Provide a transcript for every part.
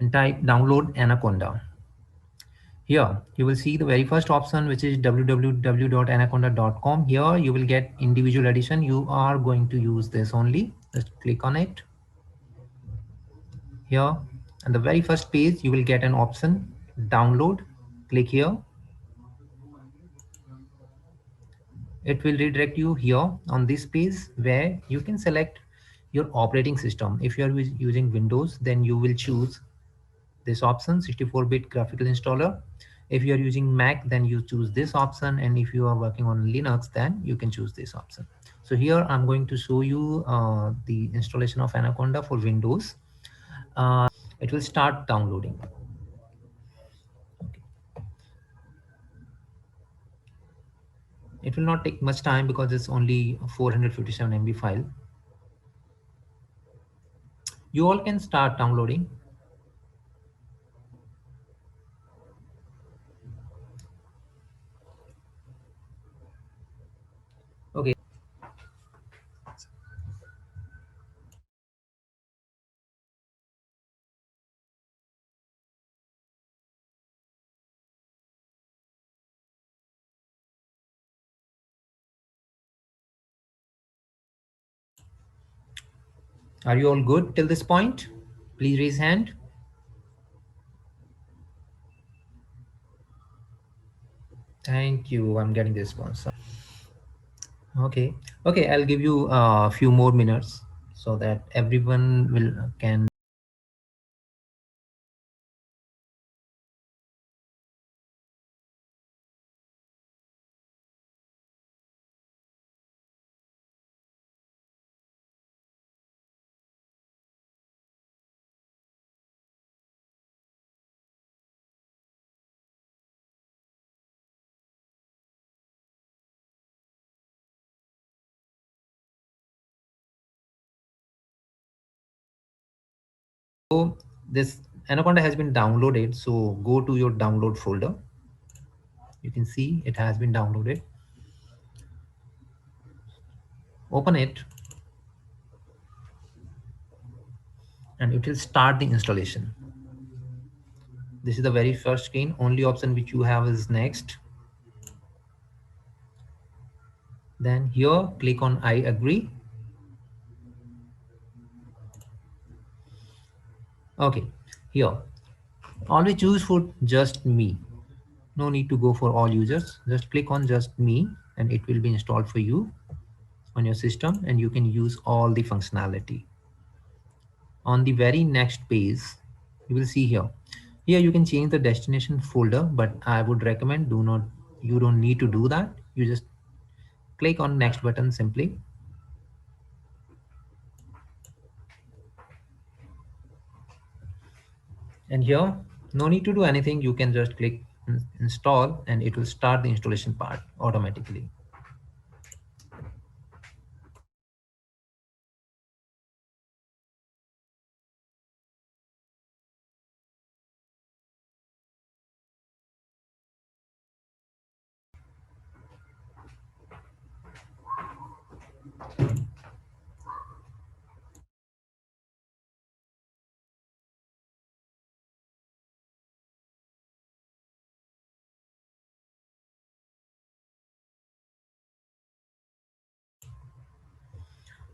and type download Anaconda. Here you will see the very first option, which is www.anaconda.com. Here you will get individual edition. You are going to use this only. Just click on it. Here on the very first page you will get an option, download. Click here. It will redirect you here on this page where you can select your operating system. If you are using Windows, then you will choose this option, 64-bit graphical installer. If you are using Mac, then you choose this option, and if you are working on Linux, then you can choose this option. So here I'm going to show you the installation of Anaconda for Windows. It will start downloading. It will not take much time because it's only 457 MB file. You all can start downloading. Okay. Are you all good till this point? Please raise hand. Thank you. I'm getting the response. Okay. Okay. I'll give you a few more minutes so that everyone will can. So this Anaconda has been downloaded. So go to your download folder. You can see it has been downloaded. Open it and it will start the installation. This is the very first screen. Only option which you have is next. Then here click on I agree. Okay, here always choose for just me. No need to go for all users. Just click on just me and it will be installed for you on your system and you can use all the functionality. On the very next page, you will see here. Here you can change the destination folder, but I would recommend you don't need to do that. You just click on next button simply. And here, no need to do anything. You can just click install and it will start the installation part automatically.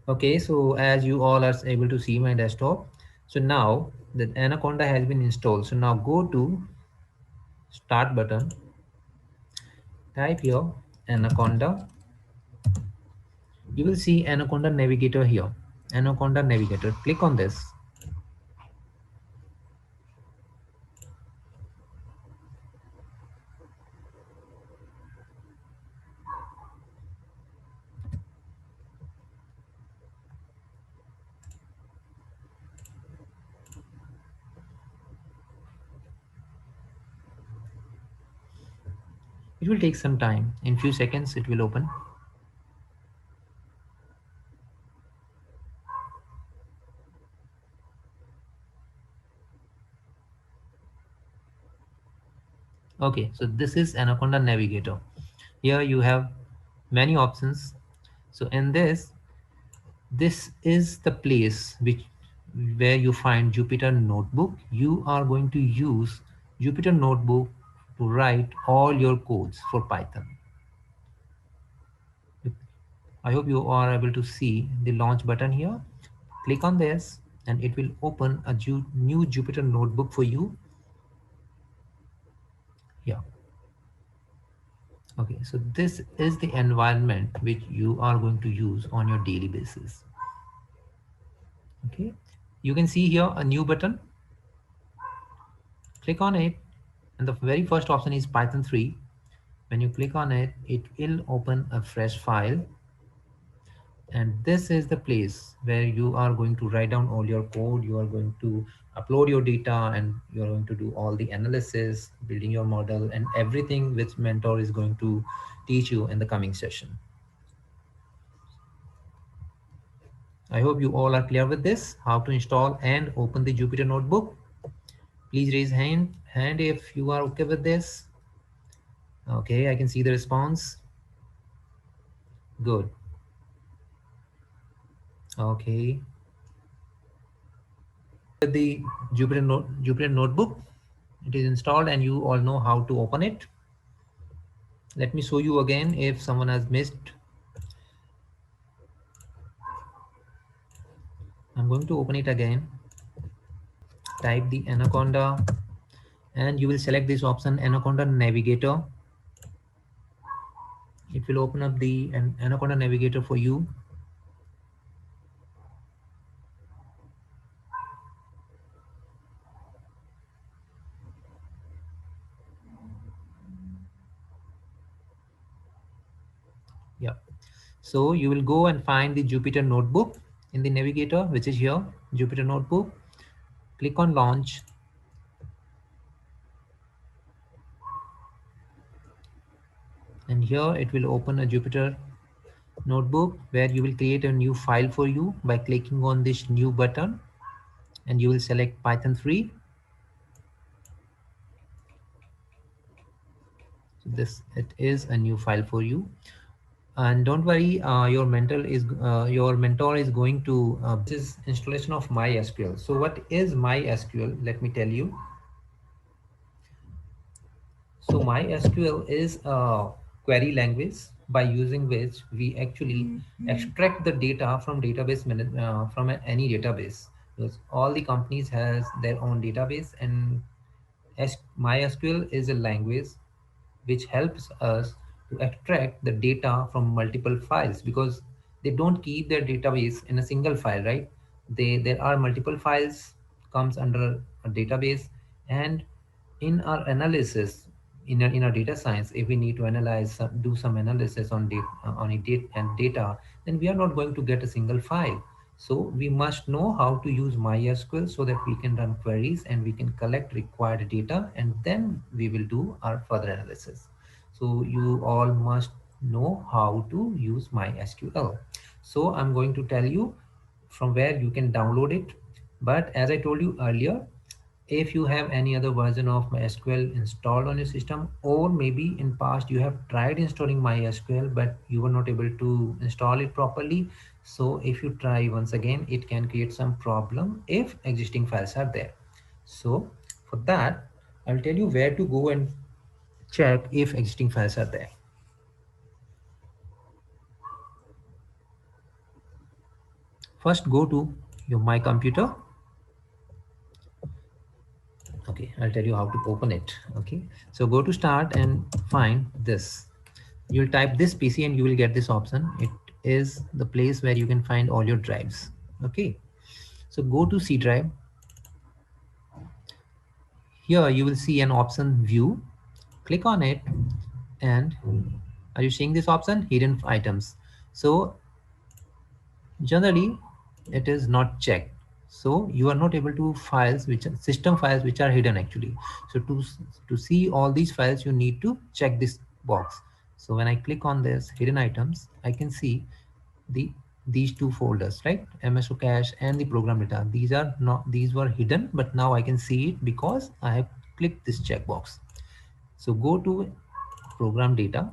Okay, so as you all are able to see my desktop, so now the Anaconda has been installed. So now go to start button, type here Anaconda. You will see Anaconda Navigator here. Anaconda Navigator, click on this. It will take some time. In few seconds it will open. Okay, so this is Anaconda Navigator. Here you have many options. So in this is the place which where you find Jupyter Notebook, you are going to use Jupyter Notebook to write all your codes for Python. I hope you are able to see the launch button here. Click on this and it will open a new Jupyter Notebook for you. Yeah. Okay, so this is the environment which you are going to use on your daily basis. Okay, you can see here a new button. Click on it, and the very first option is Python 3. When you click on it, it will open a fresh file, and this is the place where you are going to write down all your code. You are going to upload your data, and you are going to do all the analysis, building your model, and everything which mentor is going to teach you in the coming session. I hope you all are clear with this, how to install and open the Jupyter Notebook. Please raise hand if you are okay with this. Okay, I can see the response. Good. Okay. The Jupyter Notebook, it is installed and you all know how to open it. Let me show you again if someone has missed. I'm going to open it again. Type the Anaconda and you will select this option, Anaconda Navigator. It will open up the Anaconda Navigator for you. Yeah. So you will go and find the Jupyter Notebook in the navigator, which is here, Jupyter Notebook. Click on launch. And here it will open a Jupyter Notebook where you will create a new file for you by clicking on this new button, and you will select Python 3. So this, it is a new file for you. And don't worry, your mentor is going to this is installation of MySQL. So what is MySQL? Let me tell you. So MySQL is a query language by using which we actually extract the data from any database, because all the companies has their own database, and MySQL is a language which helps us to extract the data from multiple files, because they don't keep their database in a single file, right? There are multiple files comes under a database, and in our analysis, in our data science, if we need to do some analysis on data, then we are not going to get a single file. So we must know how to use MySQL so that we can run queries and we can collect required data, and then we will do our further analysis. So you all must know how to use MySQL. So I'm going to tell you from where you can download it. But as I told you earlier, if you have any other version of MySQL installed on your system, or maybe in past you have tried installing MySQL but you were not able to install it properly, so if you try once again, it can create some problem if existing files are there. So for that, I'll tell you where to go and check if existing files are there. First, go to your My Computer. Okay, I'll tell you how to open it. Okay, so go to start and find this. You'll type this PC and you will get this option. It is the place where you can find all your drives. Okay, so go to C drive. Here you will see an option view. Click on it, and are you seeing this option, hidden items? So generally it is not checked, so you are not able to files which are system files which are hidden actually. So to see all these files, you need to check this box. So when I click on this hidden items, I can see the these two folders, right? MSO cache and the program data. These were hidden, but now I can see it because I have clicked this checkbox. So go to program data,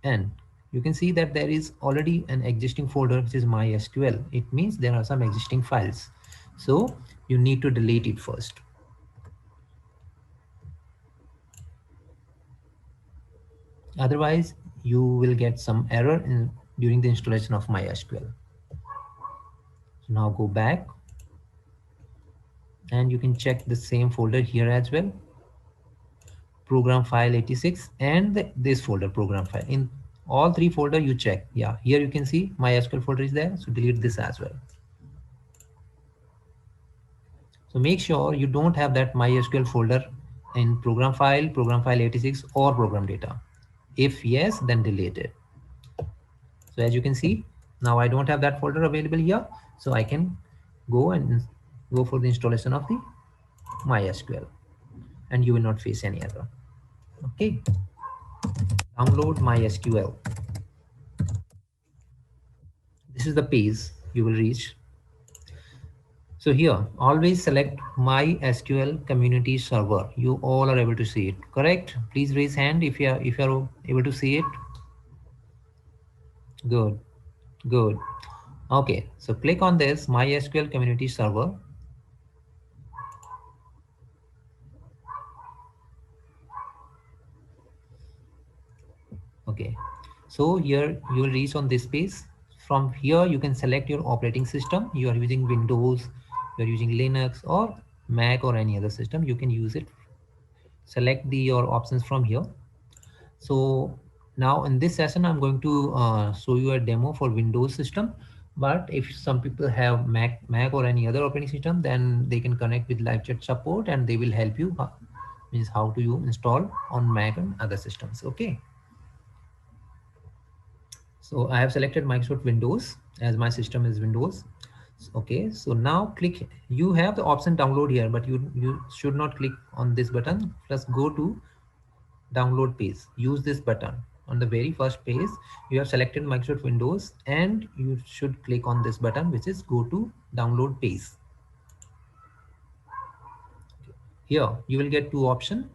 and you can see that there is already an existing folder which is MySQL. It means there are some existing files. So you need to delete it first. Otherwise, you will get some error during the installation of MySQL. So now go back and you can check the same folder here as well, program file 86 and this folder program file. In all three folder you check. Yeah, here you can see MySQL folder is there, so delete this as well. So make sure you don't have that MySQL folder in program file 86 or program data. If yes, then delete it. So as you can see, now I don't have that folder available here, so I can go for the installation of the MySQL and you will not face any error. Okay, download MySQL. This is the page you will reach. So here, always select MySQL community server. You all are able to see it, correct? Please raise hand if you are able to see it. Good, good. Okay, so click on this MySQL community server. Okay, so here you will reach on this page. From here, you can select your operating system. You are using Windows, you are using Linux or Mac or any other system. You can use it. Select your options from here. So now in this session, I'm going to show you a demo for Windows system. But if some people have Mac or any other operating system, then they can connect with live chat support and they will help you. Means how to you install on Mac and other systems. Okay. So I have selected Microsoft Windows as my system is Windows. Okay, so now click, you have the option download here, but you should not click on this button. Just go to download page. Use this button. On the very first page, you have selected Microsoft Windows and you should click on this button, which is go to download page. Here you will get two options.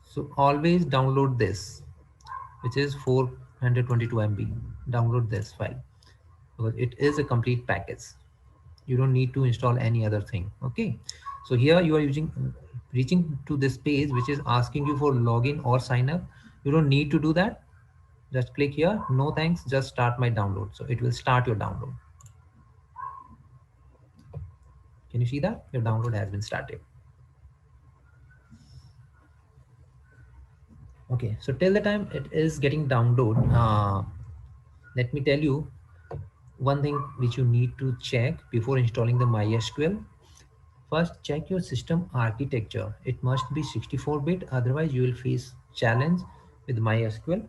So always download this, which is 422 MB. Download this file because it is a complete package. You don't need to install any other thing. Okay, so here you are reaching to this page which is asking you for login or sign up. You don't need to do that. Just click here, no thanks, just start my download. So it will start your download. Can you see that your download has been started? Okay, so till the time it is getting download, let me tell you one thing which you need to check before installing the MySQL. First, check your system architecture. It must be 64-bit, otherwise you will face challenge with MySQL.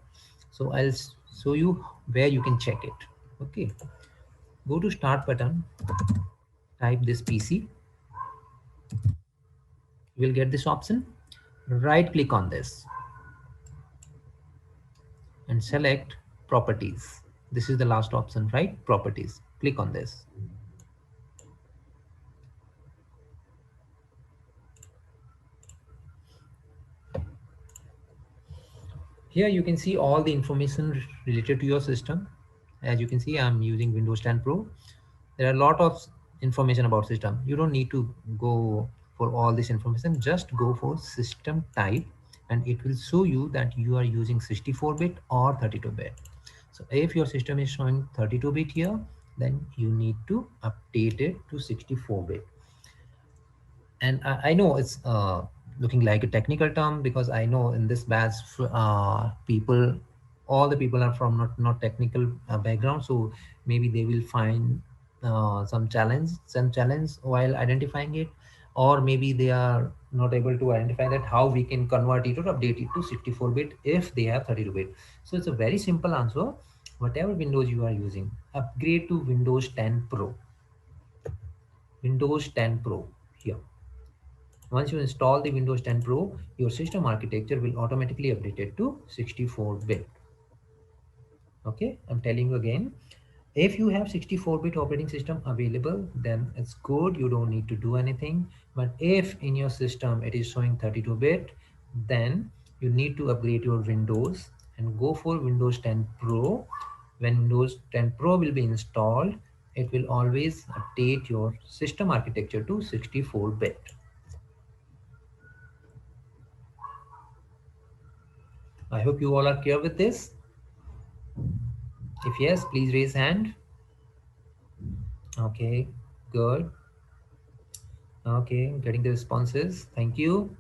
So I'll show you where you can check it. Okay, go to start button, type this PC. You will get this option. Right click on this and select properties. This is the last option, right? Properties. Click on this. Here you can see all the information related to your system. As you can see, I'm using Windows 10 Pro. There are a lot of information about system. You don't need to go for all this information. Just go for system type and it will show you that you are using 64-bit or 32-bit. So if your system is showing 32-bit here, then you need to update it to 64-bit. And I know it's looking like a technical term because I know in this batch people, all the people are from not technical background, so maybe they will find some challenge while identifying it, or maybe they are not able to identify that how we can convert it or update it to 64-bit if they have 32-bit. So it's a very simple answer. Whatever Windows you are using, upgrade to Windows 10 Pro. Windows 10 Pro here. Once you install the Windows 10 Pro, your system architecture will automatically update it to 64-bit. Okay, I'm telling you again, if you have 64-bit operating system available, then it's good, you don't need to do anything. But if in your system it is showing 32-bit, then you need to upgrade your Windows and go for Windows 10 Pro. When Windows 10 Pro will be installed, it will always update your system architecture to 64-bit. I hope you all are clear with this. If yes, please raise hand. Okay, good. Okay, getting the responses. Thank you.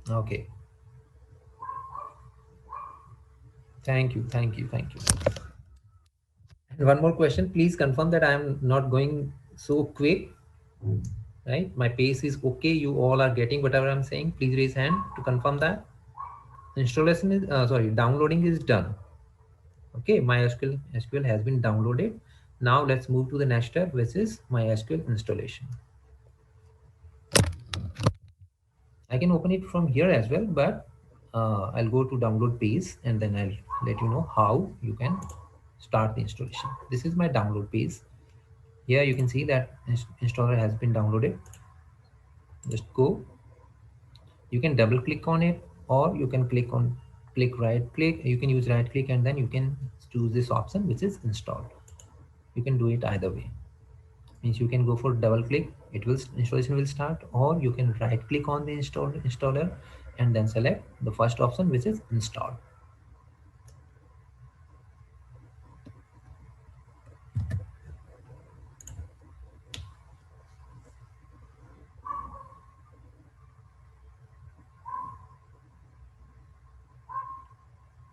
Okay. Thank you. Thank you. Thank you. And one more question. Please confirm that I am not going so quick, right? My pace is okay. You all are getting whatever I'm saying. Please raise hand to confirm that. Installation is, downloading is done. Okay, MySQL has been downloaded. Now let's move to the next step, which is MySQL installation. I can open it from here as well, but I'll go to download page and then I'll let you know how you can start the installation. This is my download page. Here you can see that installer has been downloaded. Just go. You can double click on it, or you can click right click. You can use right click and then you can choose this option which is installed. You can do it either way. Means you can go for double click, installation will start, or you can right click on the installer and then select the first option which is install.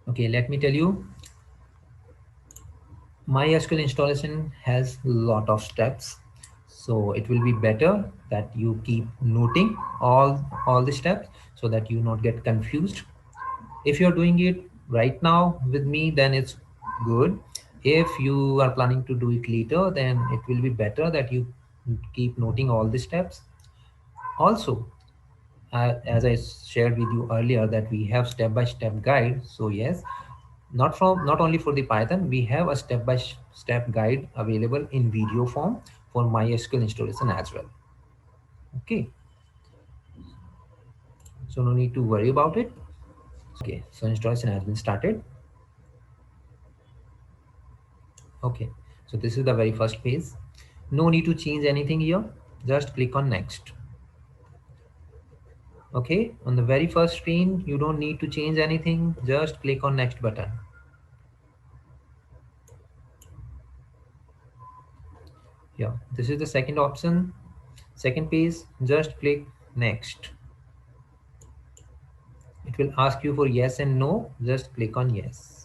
Okay, let me tell you, MySQL installation has lot of steps, so it will be better that you keep noting all the steps so that you not get confused. If you're doing it right now with me, then it's good. If you are planning to do it later, then it will be better that you keep noting all the steps. Also, as I shared with you earlier, that we have step-by-step guide. So yes, not only for the Python, we have a step-by-step guide available in video form for MySQL installation as well. Okay, so no need to worry about it. Okay, so installation has been started. Okay, so this is the very first page. No need to change anything here. Just click on next. Okay, on the very first screen, you don't need to change anything. Just click on next button. Yeah, this is the second option. Second page, just click next. It will ask you for yes and no. Just click on yes.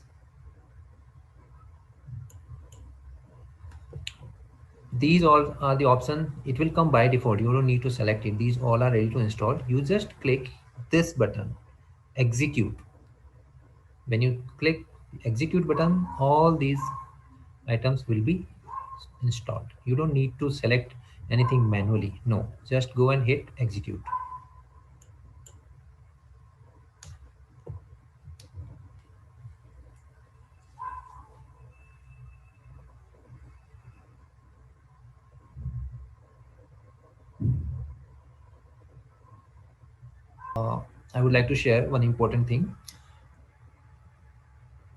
These all are the options. It will come by default. You don't need to select it. These all are ready to install. You just click this button, execute. When you click execute button, all these items will be installed. You don't need to select anything manually. No, just go and hit execute. I would like to share one important thing.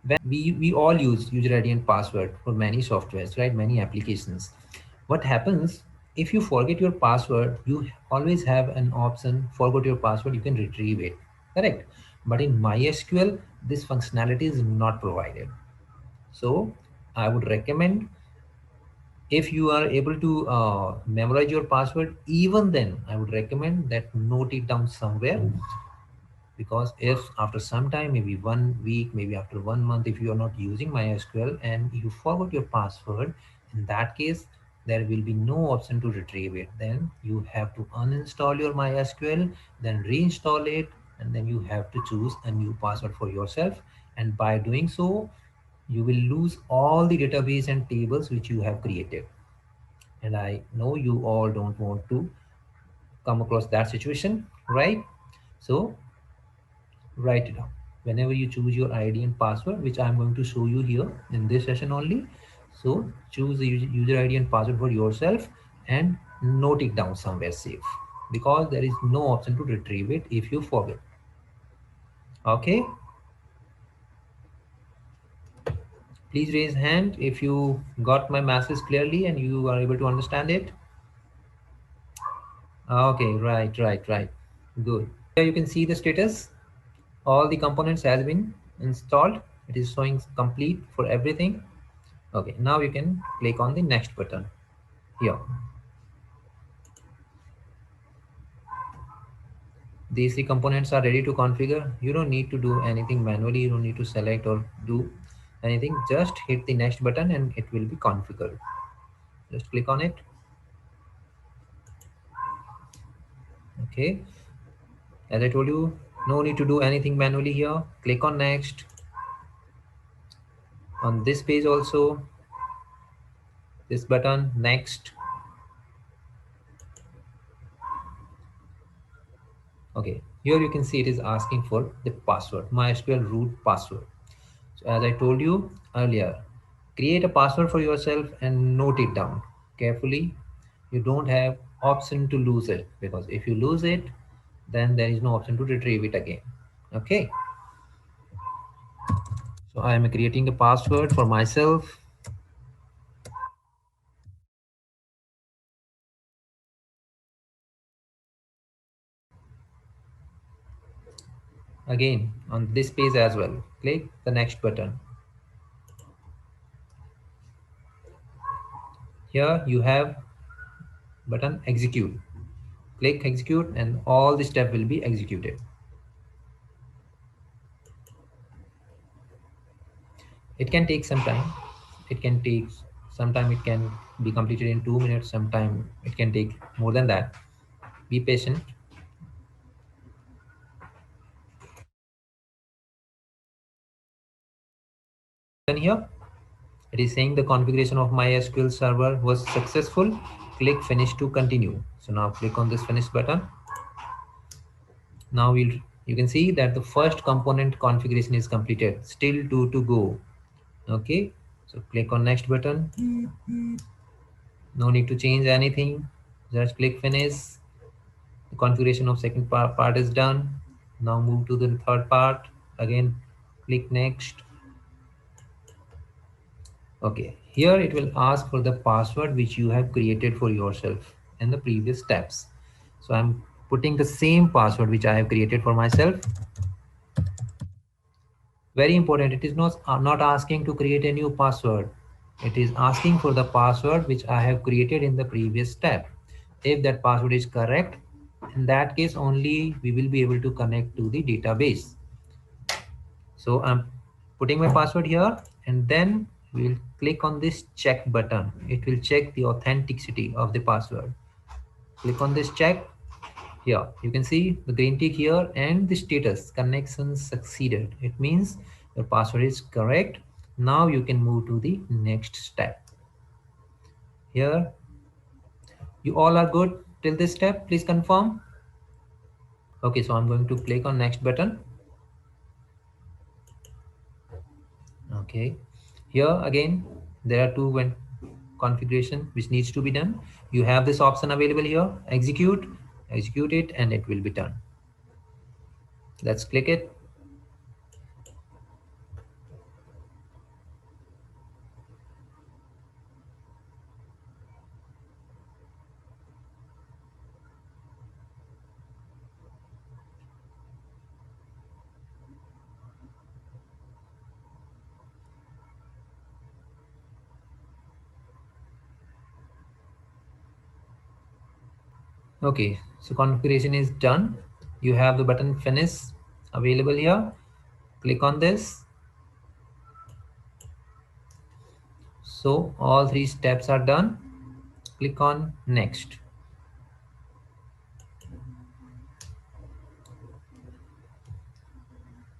When we all use user ID and password for many softwares, right? Many applications. What happens if you forget your password? You always have an option, forgot your password, you can retrieve it, correct? But in MySQL, this functionality is not provided. So I would recommend, if you are able to memorize your password, even then I would recommend that note it down somewhere. Because if after some time, maybe 1 week, maybe after 1 month, if you are not using MySQL and you forgot your password, in that case there will be no option to retrieve it. Then you have to uninstall your MySQL, then reinstall it, and then you have to choose a new password for yourself. And by doing so, you will lose all the database and tables which you have created. And I know you all don't want to come across that situation, right? So write it down. Whenever you choose your ID and password, which I'm going to show you here in this session only. So choose the user ID and password for yourself and note it down somewhere safe, because there is no option to retrieve it if you forget. Okay. Please raise hand if you got my message clearly and you are able to understand it. Okay, right. Good. Here you can see the status. All the components has been installed. It is showing complete for everything. Okay, now you can click on the next button here. These three components are ready to configure. You don't need to do anything manually. You don't need to select or do anything. Just hit the next button and it will be configured. Just click on it. Okay, as I told you, no need to do anything manually here. Click on next. On this page also, this button next. Okay, here you can see it is asking for the password, MySQL root password. So as I told you earlier, create a password for yourself and note it down carefully. You don't have option to lose it, because if you lose it, then there is no option to retrieve it again. Okay, so I am creating a password for myself. Again, on this page as well, click the next button. Here you have button execute. Click execute and all the step will be executed. It can take some time. It can take sometime, it can be completed in 2 minutes, sometime it can take more than that. Be patient. And here it is saying the configuration of MySQL server was successful. Click finish to continue. So now click on this finish button. Now you can see that the first component configuration is completed. Still two to go. Okay, so click on next button. No need to change anything. Just click finish. The configuration of second part is done. Now move to the third part. Again, click next. Okay, here it will ask for the password which you have created for yourself in the previous steps. So I'm putting the same password which I have created for myself. Very important, it is not asking to create a new password. It is asking for the password which I have created in the previous step. If that password is correct, in that case only we will be able to connect to the database. So I'm putting my password here, and then we'll click on this check button. It will check the authenticity of the password. Click on this check. Here you can see the green tick here and the status connection succeeded. It means your password is correct. Now you can move to the next step. Here you all are good till this step. Please confirm. Okay, so I'm going to click on next button. Okay, here again there are two configuration which needs to be done. You have this option available here, execute it, and it will be done. Let's click it. Okay, so configuration is done. You have the button finish available here. Click on this. So all three steps are done. Click on next.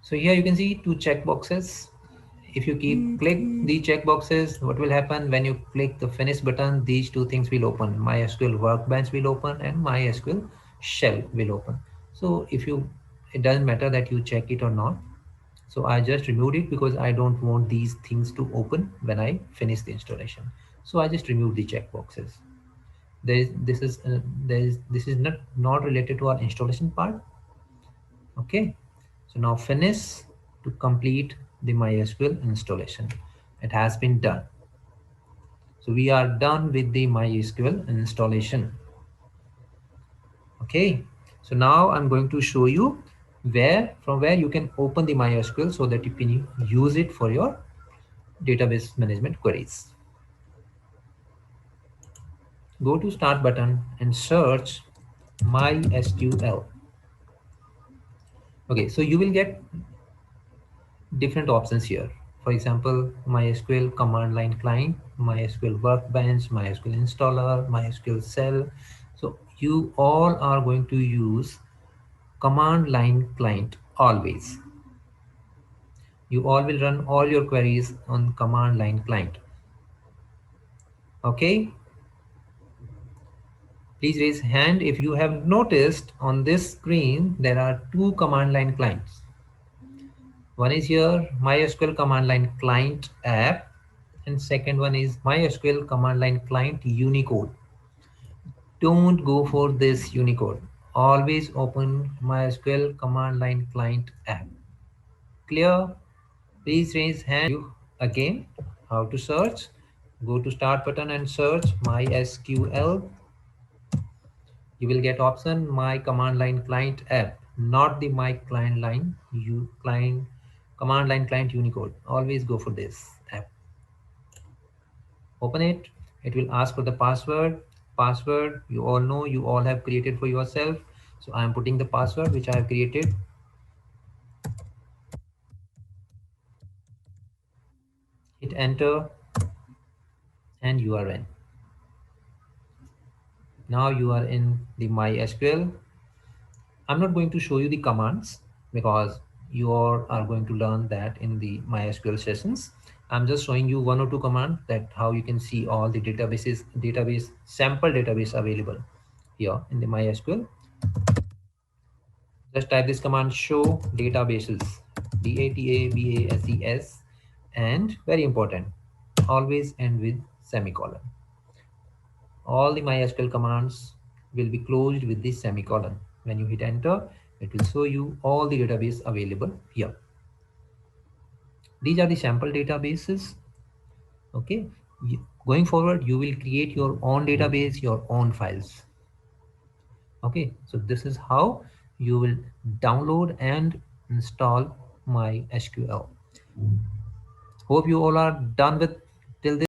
So here you can see two check boxes. If you keep click the check boxes, what will happen when you click the finish button? These two things will open. MySQL Workbench will open and MySQL Shell will open. So it doesn't matter that you check it or not. So I just removed it because I don't want these things to open when I finish the installation. So I just removed the check boxes. This is not related to our installation part. Okay, so now finish to complete the MySQL installation. It has been done. So we are done with the MySQL installation. Okay, so now I'm going to show you from where you can open the MySQL so that you can use it for your database management queries. Go to start button and search MySQL. Okay, so you will get different options here. For example, MySQL command line client, MySQL workbench, MySQL installer, MySQL cell. So you all are going to use command line client always. You all will run all your queries on command line client. Okay, please raise hand if you have noticed on this screen there are two command line clients. One is here MySQL command line client app, and second one is MySQL command line client Unicode. Don't go for this Unicode. Always open MySQL command line client app. Clear? Please raise hand you again. How to search? Go to start button and search MySQL. You will get option My command line client app, not the My client line client command line client Unicode. Always go for this app. Open it. It will ask for the password. You all know, you all have created for yourself. So I am putting the password which I have created. Hit enter and you are in. Now you are in the MySQL. I'm not going to show you the commands because you all are going to learn that in the MySQL sessions. I'm just showing you one or two commands that how you can see all the database sample database available here in the MySQL. Just type this command show databases, DATABASES, and very important, always end with semicolon. All the MySQL commands will be closed with this semicolon. When you hit enter, it will show you all the database available here. These are the sample databases. Okay. Going forward, you will create your own database, your own files. Okay, so this is how you will download and install MySQL. Hope you all are done with till this.